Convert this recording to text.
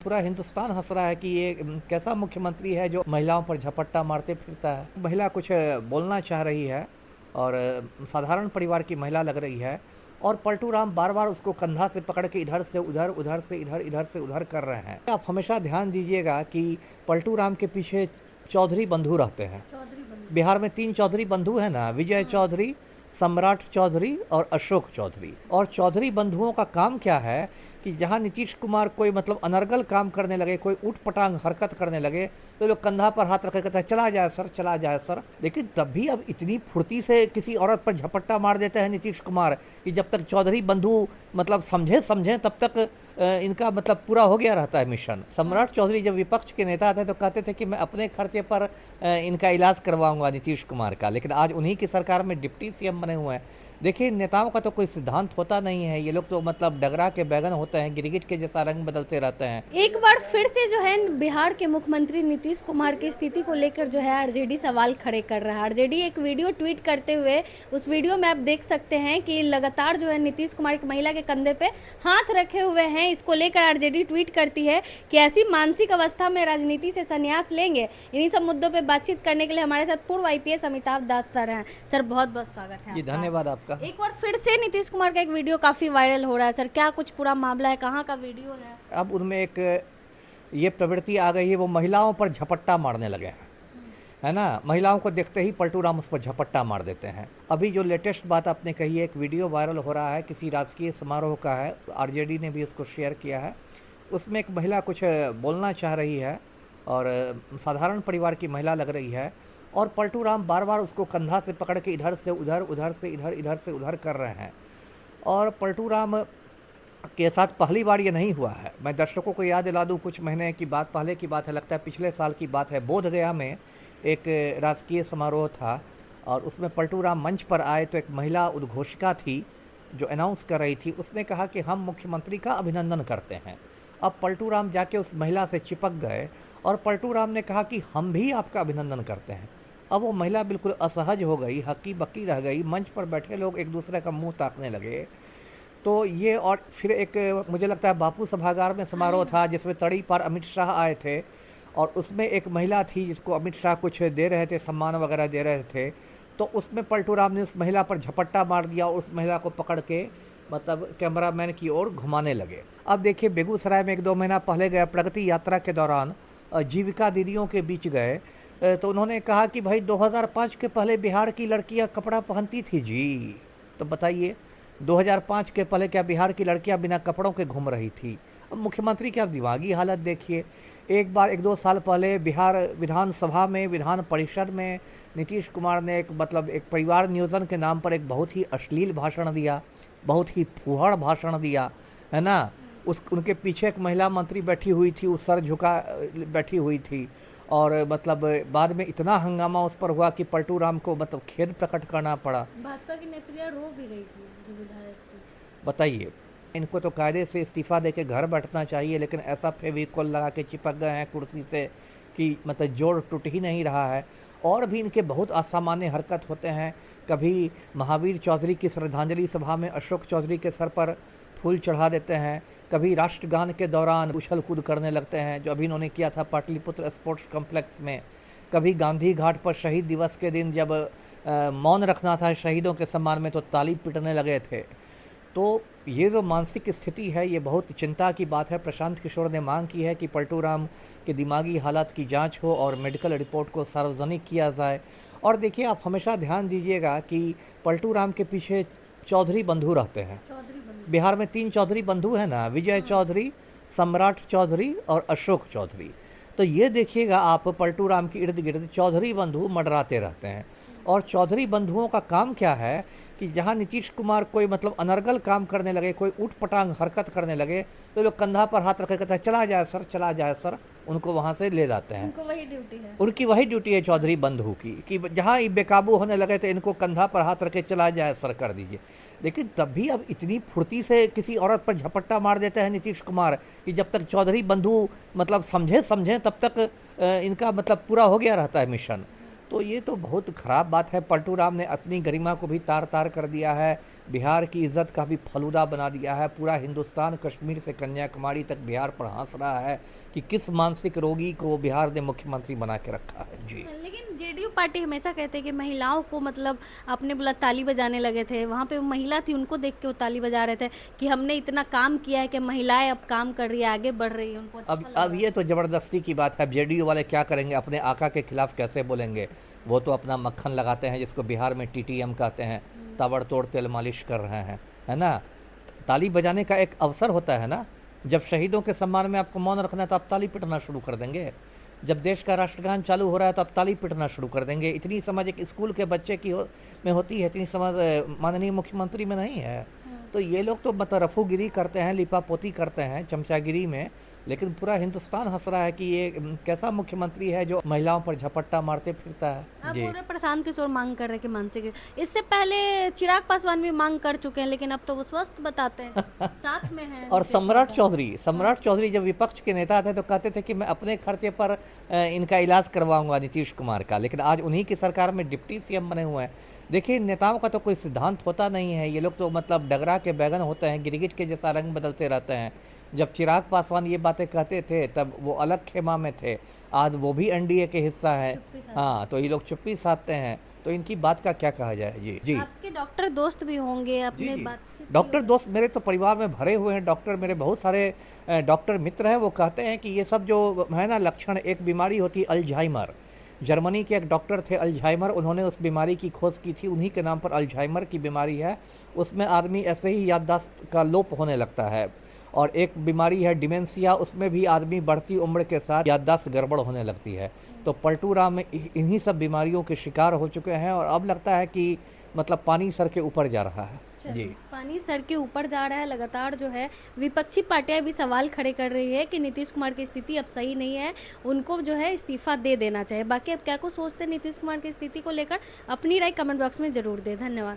पूरा हिंदुस्तान हंस रहा है कि ये कैसा मुख्यमंत्री है जो महिलाओं पर झपट्टा मारते फिरता है। महिला कुछ बोलना चाह रही है और साधारण परिवार की महिला लग रही है और पलटू राम बार बार उसको कंधा से पकड़ के इधर से उधर, उधर से इधर, इधर से उधर कर रहे हैं। आप हमेशा ध्यान दीजिएगा कि पलटू राम के पीछे चौधरी बंधु रहते हैं। बिहार में 3 चौधरी बंधु है ना, विजय चौधरी, सम्राट चौधरी और अशोक चौधरी। और चौधरी बंधुओं का काम क्या है कि जहाँ नीतीश कुमार कोई मतलब अनर्गल काम करने लगे, कोई उठ पटांग हरकत करने लगे, तो लोग कंधा पर हाथ रखे कहते हैं चला जाए सर, चला जाए सर। लेकिन तब भी अब इतनी फुर्ती से किसी औरत पर झपट्टा मार देते हैं नीतीश कुमार कि जब तक चौधरी बंधु मतलब समझें तब तक इनका मतलब पूरा हो गया रहता है मिशन। सम्राट चौधरी जब विपक्ष के नेता थे तो कहते थे कि मैं अपने खर्चे पर इनका इलाज करवाऊंगा नीतीश कुमार का, लेकिन आज उन्हीं की सरकार में डिप्टी सीएम बने हुए हैं। देखिए, नेताओं का तो कोई सिद्धांत होता नहीं है, ये लोग तो मतलब डगरा के बैगन होते हैं, गिरगिट के जैसा रंग बदलते रहते हैं। एक बार फिर से जो है बिहार के मुख्यमंत्री नीतीश कुमार की स्थिति को लेकर जो है आरजेडी सवाल खड़े कर रहा है। आरजेडी एक वीडियो ट्वीट करते हुए, उस वीडियो में आप देख सकते हैं कि लगातार जो है नीतीश कुमार की महिला के कंधे पे हाथ रखे हुए हैं। इसको लेकर आरजेडी ट्वीट करती है कि ऐसी मानसिक अवस्था में राजनीति से संन्यास लेंगे। इन्हीं सब मुद्दों पर बातचीत करने के लिए हमारे साथ पूर्व IPS अमिताभ दास सर हैं। सर, बहुत बहुत स्वागत है। जी, धन्यवाद आपका। एक बार फिर से नीतीश कुमार का एक वीडियो काफी वायरल हो रहा है। सर, क्या कुछ पूरा मामला है, कहाँ का वीडियो है? अब उनमें एक ये प्रवृत्ति आ गई है, वो महिलाओं पर झपट्टा मारने लगे हैं, है ना। महिलाओं को देखते ही पलटू राम उस पर झपट्टा मार देते हैं। अभी जो लेटेस्ट बात आपने कही है, एक वीडियो वायरल हो रहा है, किसी राजकीय समारोह का है, आरजेडी ने भी उसको शेयर किया है। उसमें एक महिला कुछ बोलना चाह रही है और साधारण परिवार की महिला लग रही है और पलटू राम बार बार उसको कंधा से पकड़ के इधर से उधर, उधर से इधर, इधर से उधर कर रहे हैं। और पलटू राम के साथ पहली बार ये नहीं हुआ है। मैं दर्शकों को याद दिला दूं, कुछ महीने की बात, पहले की बात है, लगता है पिछले साल की बात है। बोधगया में एक राजकीय समारोह था और उसमें पलटू राम मंच पर आए तो एक महिला उद्घोषिका थी जो अनाउंस कर रही थी। उसने कहा कि हम मुख्यमंत्री का अभिनंदन करते हैं। अब पलटू राम जाके उस महिला से चिपक गए और पलटू राम ने कहा कि हम भी आपका अभिनंदन करते हैं। अब वो महिला बिल्कुल असहज हो गई, हक्की बक्की रह गई। मंच पर बैठे लोग एक दूसरे का मुंह ताकने लगे। तो ये, और फिर एक मुझे लगता है बापू सभागार में समारोह था जिसमें तड़ी पर अमित शाह आए थे और उसमें एक महिला थी जिसको अमित शाह कुछ दे रहे थे, सम्मान वगैरह दे रहे थे। तो उसमें पलटू राम ने उस महिला पर झपट्टा मार दिया और उस महिला को पकड़ के मतलब कैमरामैन की ओर घुमाने लगे। अब देखिए, बेगूसराय में 1-2 महीना पहले गए, प्रगति यात्रा के दौरान जीविका दीदियों के बीच गए तो उन्होंने कहा कि भाई 2005 के पहले बिहार की लड़कियां कपड़ा पहनती थी जी। तो बताइए, 2005 के पहले क्या बिहार की लड़कियां बिना कपड़ों के घूम रही थी? अब मुख्यमंत्री की आप दिमागी हालत देखिए। एक बार 1-2 साल पहले बिहार विधानसभा में, विधान परिषद में नीतीश कुमार ने एक मतलब एक परिवार नियोजन के नाम पर एक बहुत ही अश्लील भाषण दिया, बहुत ही फूहड़ भाषण दिया, है ना। उनके पीछे एक महिला मंत्री बैठी हुई थी, उस सर झुका बैठी हुई थी और मतलब बाद में इतना हंगामा उस पर हुआ कि पलटू राम को मतलब खेद प्रकट करना पड़ा। भाजपा की नेत्रियां रो भी रही थी, जो विधायक थी। बताइए, इनको तो कायदे से इस्तीफा देके घर बैठना चाहिए, लेकिन ऐसा फेविकोल लगा के चिपक गए हैं कुर्सी से कि मतलब जोड़ टूट ही नहीं रहा है। और भी इनके बहुत असामान्य हरकत होते हैं। कभी महावीर चौधरी की श्रद्धांजलि सभा में अशोक चौधरी के सर पर फूल चढ़ा देते हैं, कभी राष्ट्रगान के दौरान उछल कूद करने लगते हैं, जो अभी इन्होंने किया था पाटलिपुत्र स्पोर्ट्स कॉम्प्लेक्स में। कभी गांधी घाट पर शहीद दिवस के दिन जब मौन रखना था शहीदों के सम्मान में तो ताली पीटने लगे थे। तो ये जो मानसिक स्थिति है, ये बहुत चिंता की बात है। प्रशांत किशोर ने मांग की है कि पलटू राम की दिमागी हालत की जांच हो और मेडिकल रिपोर्ट को सार्वजनिक किया जाए। और देखिए, आप हमेशा ध्यान दीजिएगा कि पलटू राम के पीछे चौधरी बंधु रहते हैं। बिहार में 3 चौधरी बंधु है ना, विजय चौधरी, सम्राट चौधरी और अशोक चौधरी। तो ये देखिएगा आप, पलटू राम के इर्द गिर्द चौधरी बंधु मंडराते रहते हैं। और चौधरी बंधुओं का काम क्या है कि जहाँ नीतीश कुमार कोई मतलब अनर्गल काम करने लगे, कोई उठ पटांग हरकत करने लगे, तो लोग कंधा पर हाथ रखे कहते हैं चला जाए सर, चला जाए सर। उनको वहाँ से ले जाते हैं। उनको वही ड्यूटी है, उनकी वही ड्यूटी है चौधरी बंधु की कि जहाँ ये बेकाबू होने लगे तो इनको कंधा पर हाथ रखे चला जाए सर कर दीजिए। लेकिन तब भी अब इतनी फुर्ती से किसी औरत पर झपट्टा मार देते हैं नीतीश कुमार कि जब तक चौधरी बंधु मतलब समझें तब तक इनका मतलब पूरा हो गया रहता है मिशन। तो ये तो बहुत ख़राब बात है। पलटू राम ने अपनी गरिमा को भी तार तार कर दिया है। बिहार की इज्जत का भी फलूदा बना दिया है। पूरा हिंदुस्तान कश्मीर से कन्याकुमारी तक बिहार पर हंस रहा है कि किस मानसिक रोगी को बिहार ने मुख्यमंत्री बना के रखा है। जी। लेकिन जेडीयू पार्टी हमेशा कहते हैं कि महिलाओं को, मतलब आपने बोला ताली बजाने लगे थे, वहाँ पे वो महिला थी, उनको देख के वो ताली बजा रहे थे कि हमने इतना काम किया है कि महिलाएं अब काम कर रही है, आगे बढ़ रही है, उनको अच्छा लग रहा अब ये तो ज़बरदस्ती की बात है। जेडीयू वाले क्या करेंगे, अपने आका के खिलाफ कैसे बोलेंगे? वो तो अपना मक्खन लगाते हैं, जिसको बिहार में टीटीएम कहते हैं, ताबड़तोड़ तेल मालिश कर रहे हैं, है ना। ताली बजाने का एक अवसर होता है ना। जब शहीदों के सम्मान में आपको मौन रखना है तो आप ताली पीटना शुरू कर देंगे। जब देश का राष्ट्रगान चालू हो रहा है तो आप ताली पीटना शुरू कर देंगे। इतनी समझ एक स्कूल के बच्चे की में होती है, इतनी समझ माननीय मुख्यमंत्री में नहीं है। तो ये लोग तो मतलब रफूगिरी करते हैं, लिपापोती करते हैं चमचागिरी में, लेकिन पूरा हिंदुस्तान हंस रहा है कि ये कैसा मुख्यमंत्री है जो महिलाओं पर झपट्टा मारते फिरता है। अब जी। पूरे प्रशांत किशोर मांग कर रहे हैं कि मानसिक, इससे पहले चिराग पासवान भी मांग कर चुके हैं, लेकिन अब तो वो स्वस्थ बताते हैं, साथ में है। और सम्राट चौधरी जब विपक्ष के नेता थे तो कहते थे कि मैं अपने खर्चे पर इनका इलाज करवाऊंगा नीतीश कुमार का, लेकिन आज उन्हीं की सरकार में डिप्टी सीएम बने हुए हैं। देखिए, नेताओं का तो कोई सिद्धांत होता नहीं है। ये लोग तो मतलब डगरा के बैगन होते हैं, गिरगिट के जैसा रंग बदलते रहते हैं। जब चिराग पासवान ये बातें कहते थे तब वो अलग खेमा में थे, आज वो भी एनडीए के हिस्सा है। हाँ, तो ये लोग चुप्पी साधते हैं, तो इनकी बात का क्या कहा जाए। जी जी। आपके डॉक्टर दोस्त भी होंगे, अपने जी। बातचीत डॉक्टर दोस्त मेरे तो परिवार में भरे हुए हैं। डॉक्टर मेरे बहुत सारे डॉक्टर मित्र हैं। वो कहते हैं कि ये सब जो है ना लक्षण, एक बीमारी होती है अल्जाइमर। जर्मनी के एक डॉक्टर थे अल्जाइमर, उन्होंने उस बीमारी की खोज की थी, उन्हीं के नाम पर अल्जाइमर की बीमारी है। उसमें आदमी ऐसे ही याददाश्त का लोप होने लगता है। और एक बीमारी है डिमेंशिया, उसमें भी आदमी बढ़ती उम्र के साथ याददाश्त गड़बड़ होने लगती है। तो पलटू राम इन्हीं सब बीमारियों के शिकार हो चुके हैं और अब लगता है कि मतलब पानी सर के ऊपर जा रहा है। जी। पानी सर के ऊपर जा रहा है। लगातार जो है विपक्षी पार्टियां भी सवाल खड़े कर रही है कि नीतीश कुमार की स्थिति अब सही नहीं है, उनको जो है इस्तीफा दे देना चाहिए। बाकी अब क्या कुछ सोचते हैं नीतीश कुमार की स्थिति को लेकर, अपनी राय कमेंट बॉक्स में जरूर दें। धन्यवाद।